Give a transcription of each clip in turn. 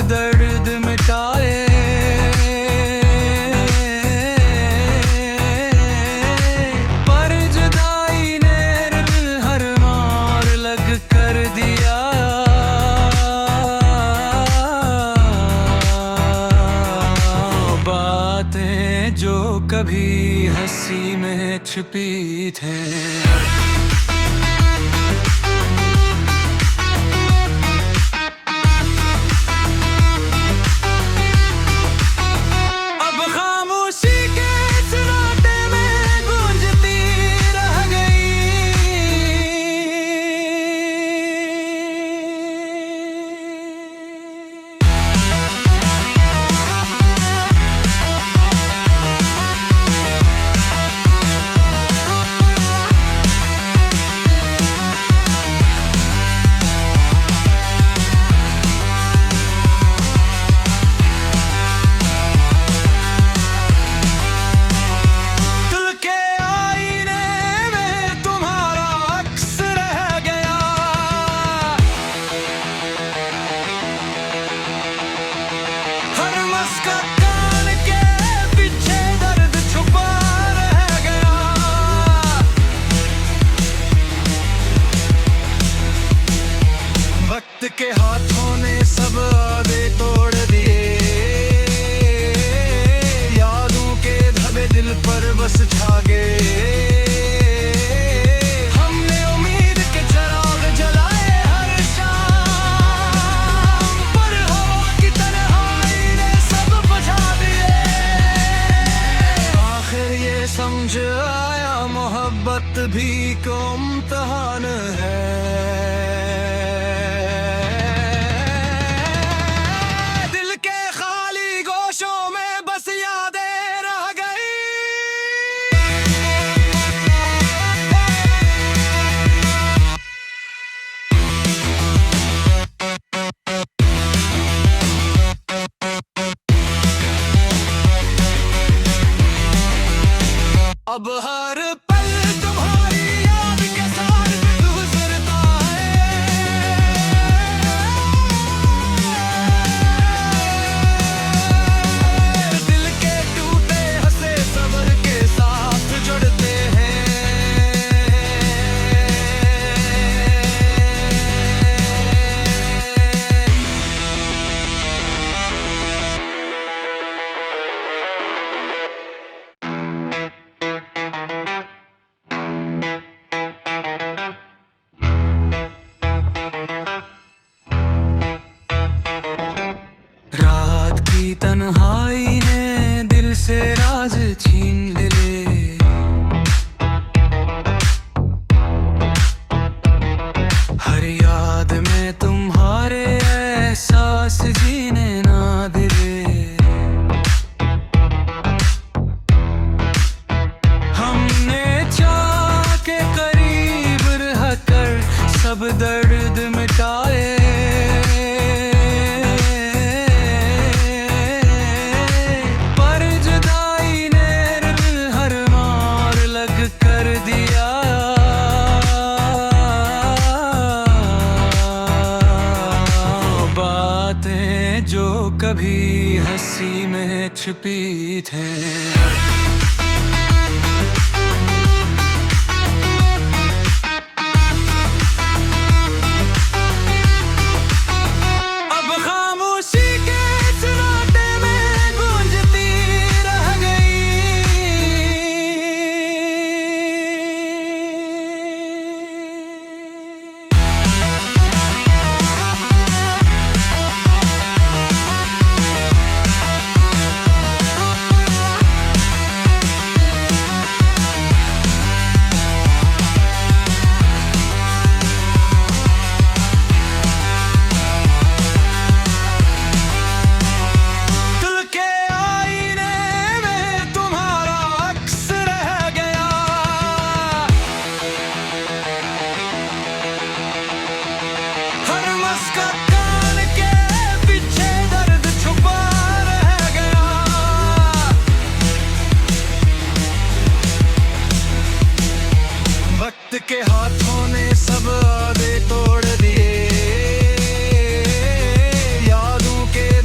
दर्द मिटाए। पर जुदाई ने हर मार लग कर दिया। बातें जो कभी हंसी में छुपी थे, के हाथों ने सब वादे तोड़ दिए। यादों के धब्बे दिल पर बस छा गए। हमने उम्मीद के चिराग जलाए हर शाम, पर हवा की तन्हाई ने सब बुझा दिए। आखिर ये समझ आया मोहब्बत भी को इम्तिहान है। अब हर पल तुम्हारी याद के साथ गुजरता है। दिल के टूटे हंसे सबर के साथ जुड़ते हैं। रात की तन्हाई ने दिल से राज छीन ले। हर याद में तुम्हारे एहसास जीने ना दिले। हमने चाह के करीब रह कर सब दर्द मिटाए। जो कभी हंसी में छुपी थे, के हाथों ने सब वादे तोड़ दिए। यादों के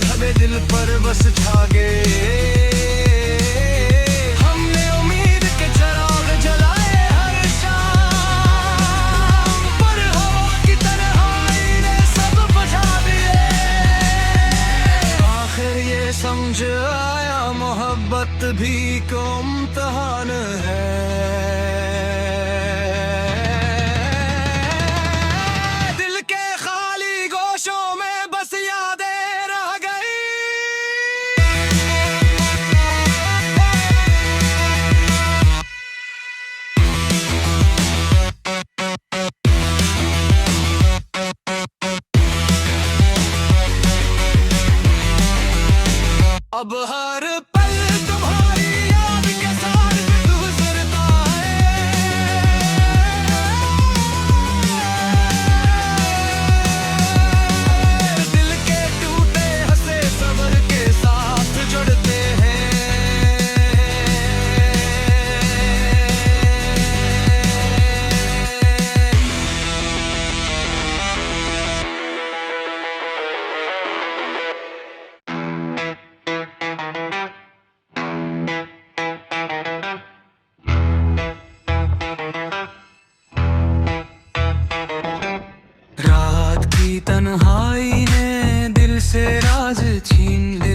की तन्हाई ने दिल से राज छीन ले।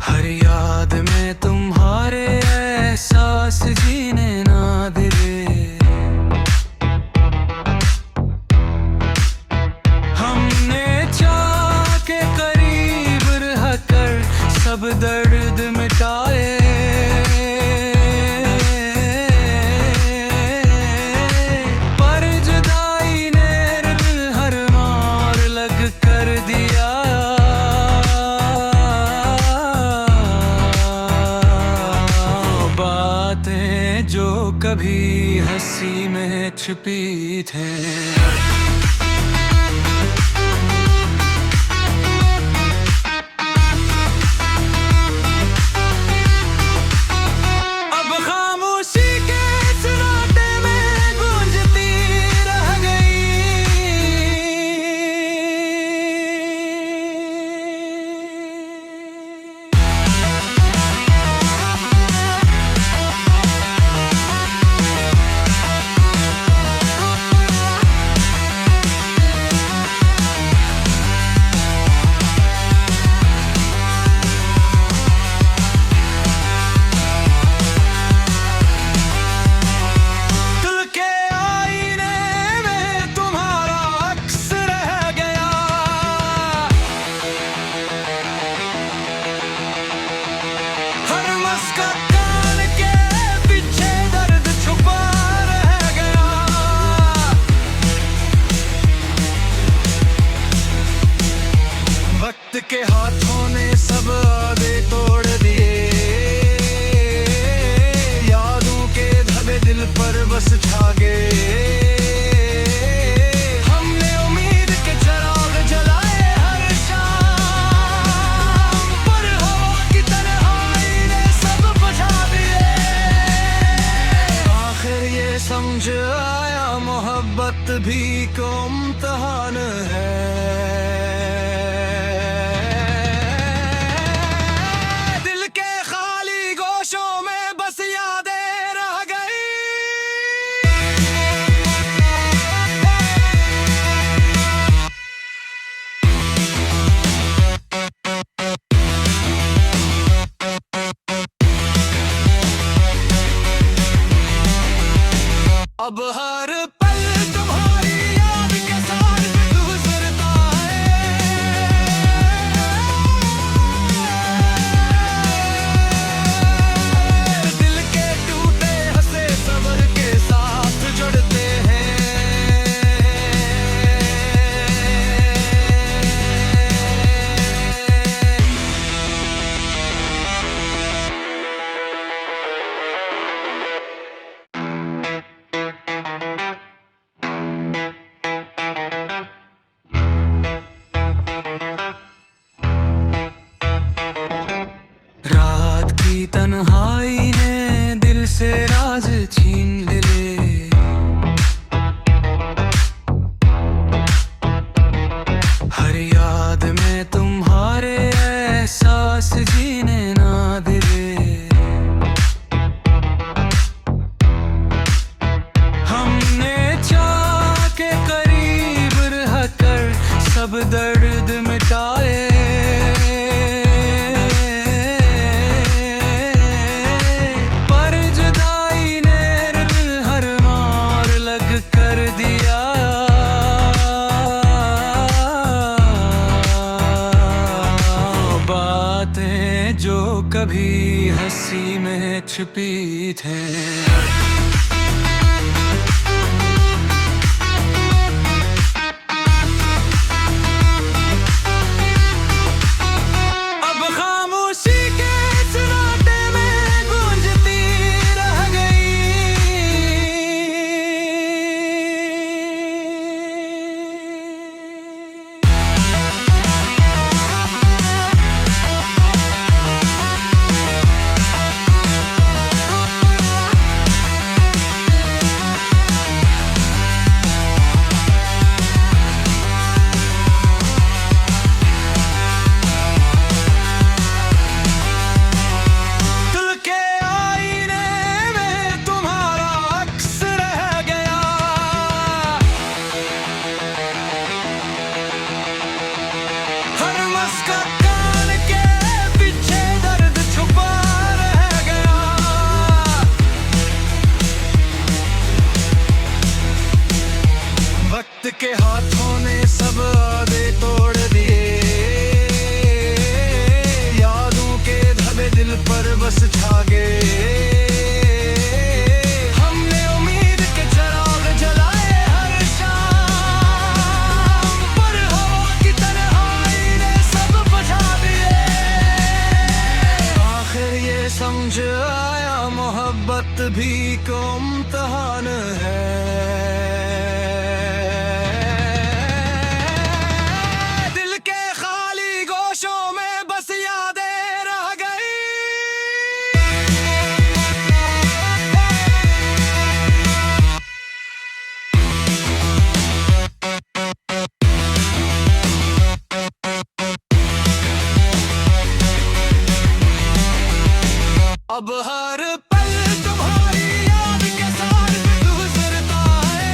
हर याद में तुम्हारे एहसास जीने ना दे। हमने चाह के करीब रह कर सब दर्द मिटाए। जो कभी हंसी में छिपी थे, अब खामोशी के सन्नाटे में गूंजती रह गई। वक्त के हाथों ने सब वादे तोड़ दिए। यादों के धब्बे दिल पर बस छा गए। हमने उम्मीद के चिराग जलाए हर शाम, पर हवा की तन्हाई ने सब बुझा दिए। आखिर ये समझ आया मोहब्बत भी को इम्तिहान है। अब हर पल तुम्हारी याद के साथ गुजरता है। दिल के टूटे हंसे सबर के साथ जुड़ते हैं। रात की तन्हाई ने दिल से राज छीन ले। हर याद में तुम्हारे एहसास जीने ना दे। हमने चाह के करीब रह कर सब दर्द मिटाए। जो कभी हंसी में छिपी थे, अब खामोशी के सन्नाटे में गूंजती रह गई। मोहब्बत भी को इम्तिहान है। दिल के खाली गोशों में बस यादें रह गई। अब हर पल तुम्हारी याद के साथ गुजरता है।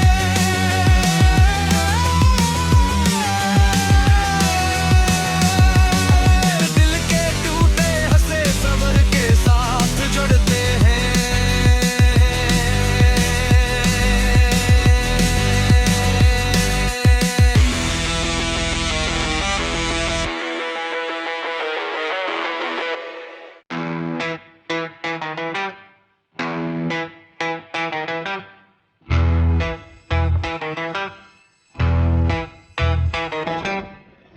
दिल के टूटे हंसे सबर के साथ जुड़ते हैं।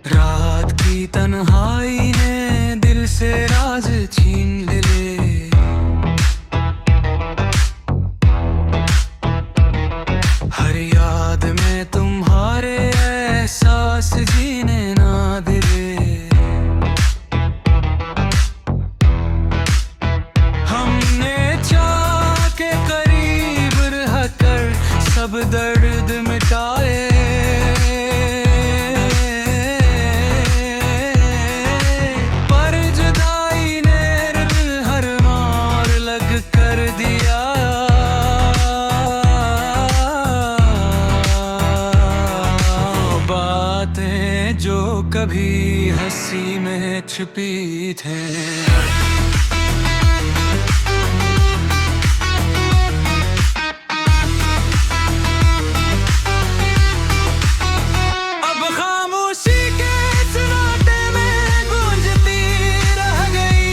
रात की तन्हाई ने दिल से राज छीन ले। हर याद में तुम्हारे एहसास जीने ना दिले। हमने चाह के करीब रह कर सब दर्द मिटाए। जो कभी हंसी में छुपी थे, अब खामोशी के सन्नाटे में गूंजती रह गई।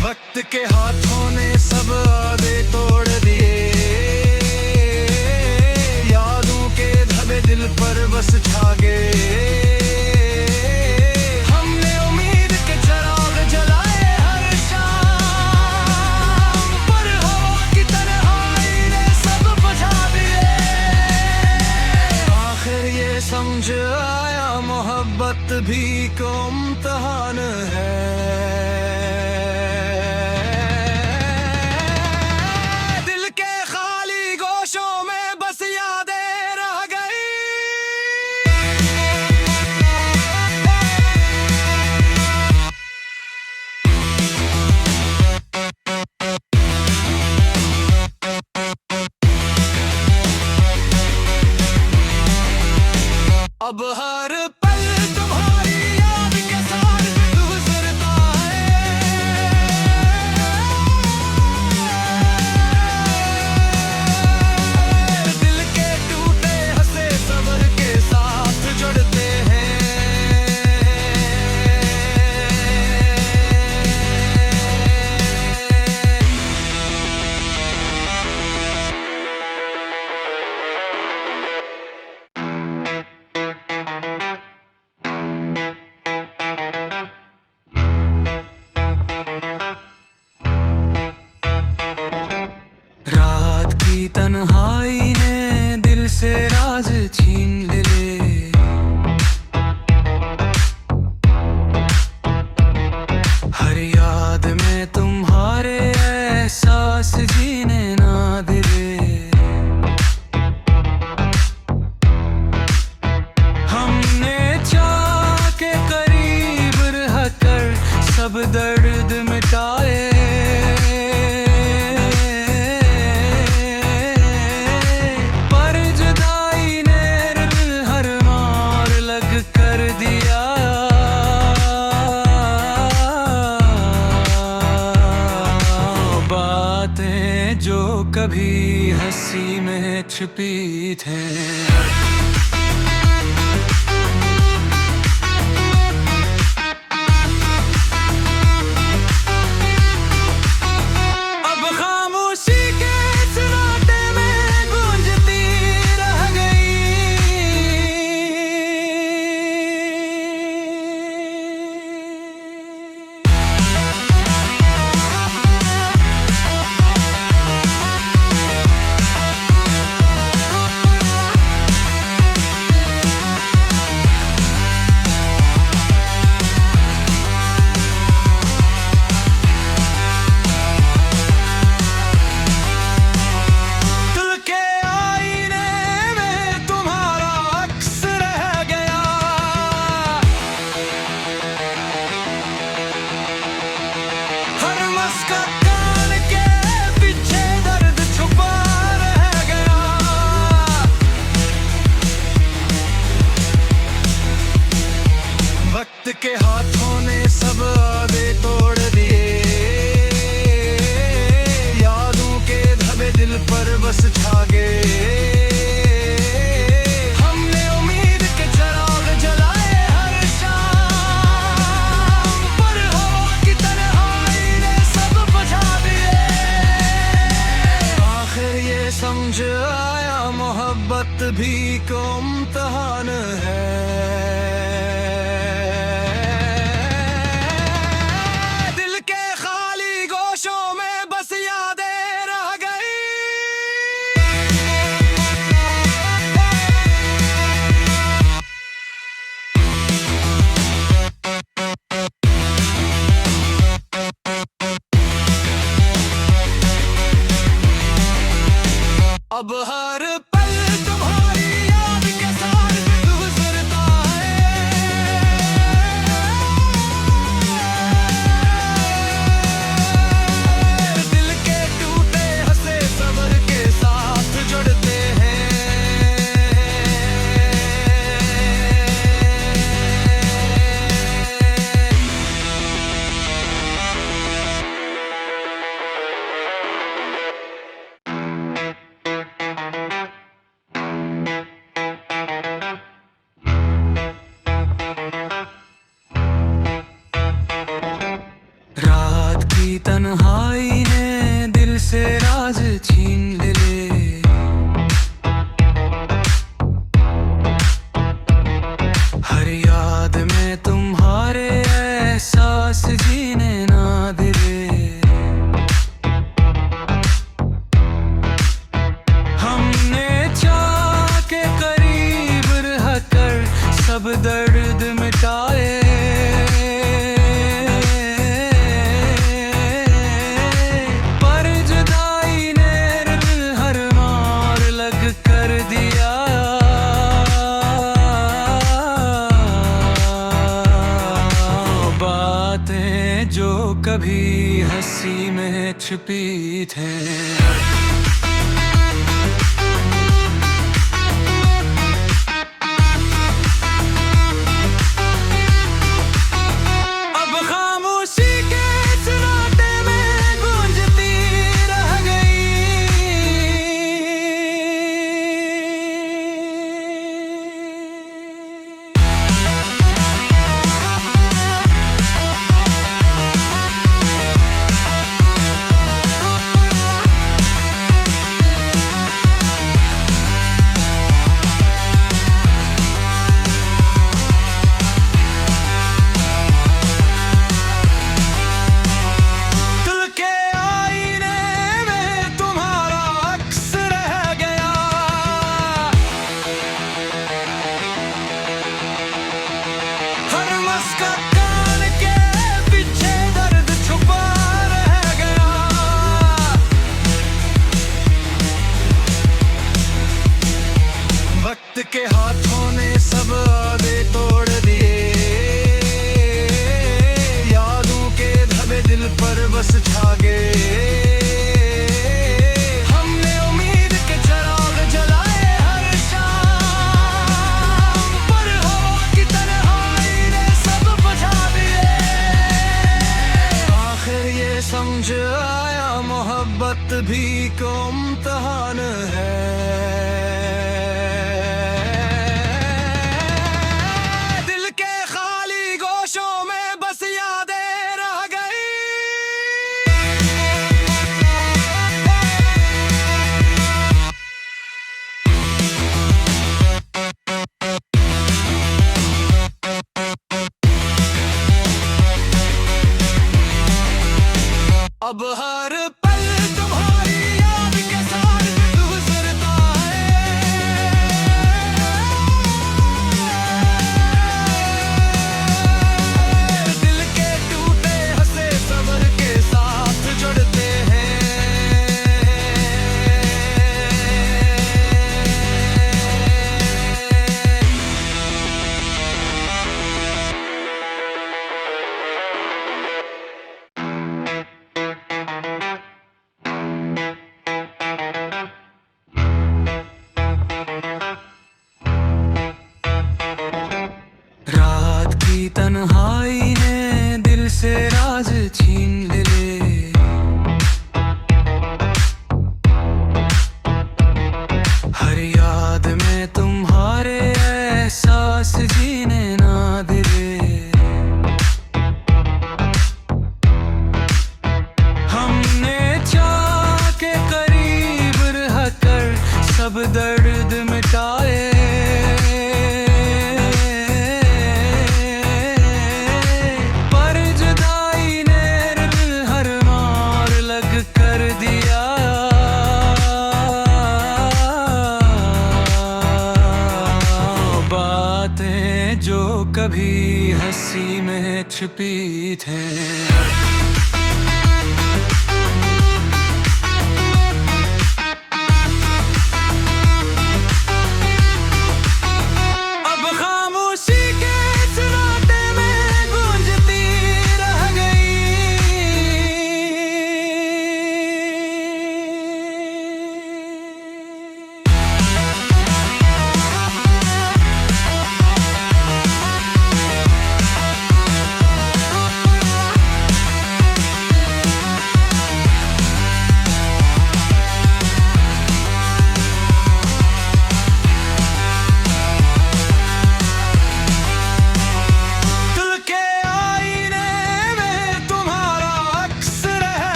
वक्त के हाथों ने सब वादे तोड़ दिए। यादों के धब्बे दिल पर बस छा गए। हमने उम्मीद के चिराग जलाए हर शाम, पर हवा की तन्हाई ने सब बुझा दिए। आखिर ये समझ आया मोहब्बत भी को इम्तिहान है। अब हर पल तुम्हारी याद के साथ गुजरता है। दिल के टूटे हंसे सबर के साथ जुड़ते हैं। रात की तन्हाई ने दिल से राज छीन ले। हर याद में तुम्हारे एहसास जीने ना दिले। हमने चाह के करीब रह कर सब दर्द मिटाए। पर जुदाई ने हर मार लग कर दिया। बातें जो कभी हंसी में छिपी थे, अब खामोशी के सन्नाटे में गूंजती रह गई। वक्त के हाथों ने सब वादे तोड़ दिए। यादों के धब्बे दिल पर बस छा गए। हमने उम्मीद के चिराग जलाए हर शाम, पर हवा की तन्हाई ने सब बुझा दिए। आखिर ये समझ आया मोहब्बत भी को इम्तिहान है। अब हर पल तुम्हारी याद के साथ गुजरता है। दिल के टूटे हंसे सबर के साथ जुड़ते हैं। रात की तन्हाई ने दिल से राज छीन ले। हर याद में तुम्हारे एहसास जीने ना दिले। हमने चाह के करीब रह कर सब दर्द मिटाए। जो कभी हंसी में छिपी थे, अब खामोशी के सन्नाटे में गूंजती रह गई। समझ आया मोहब्बत भी को इम्तिहान है। दिल के खाली गोशों में बस यादें रह गई। अब हर पल तुम्हारी याद के साथ गुजरता है। दिल के टूटे हंसे सबर के साथ जुड़ते हैं। रात की तन्हाई ने दिल से राज छीन ले। हर याद में तुम्हारे एहसास जीने ना दिले। हमने चाह के करीब रह कर सब दर्द मिटाए। जो कभी हंसी में छिपी थे। अब खामोशी के सन्नाटे में गूंजती रह गई।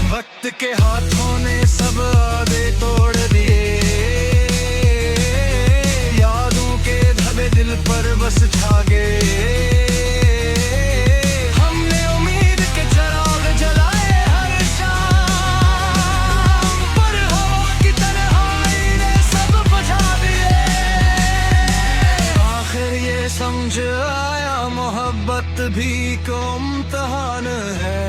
वक्त के हाथों ने सब वादे तोड़ दिए। यादों के धब्बे दिल पर बस छा गए। हमने उम्मीद के चिराग जलाए हर शाम, पर हवा की तन्हाई ने सब बुझा दिए। आखिर ये समझ आया मोहब्बत भी को इम्तिहान है।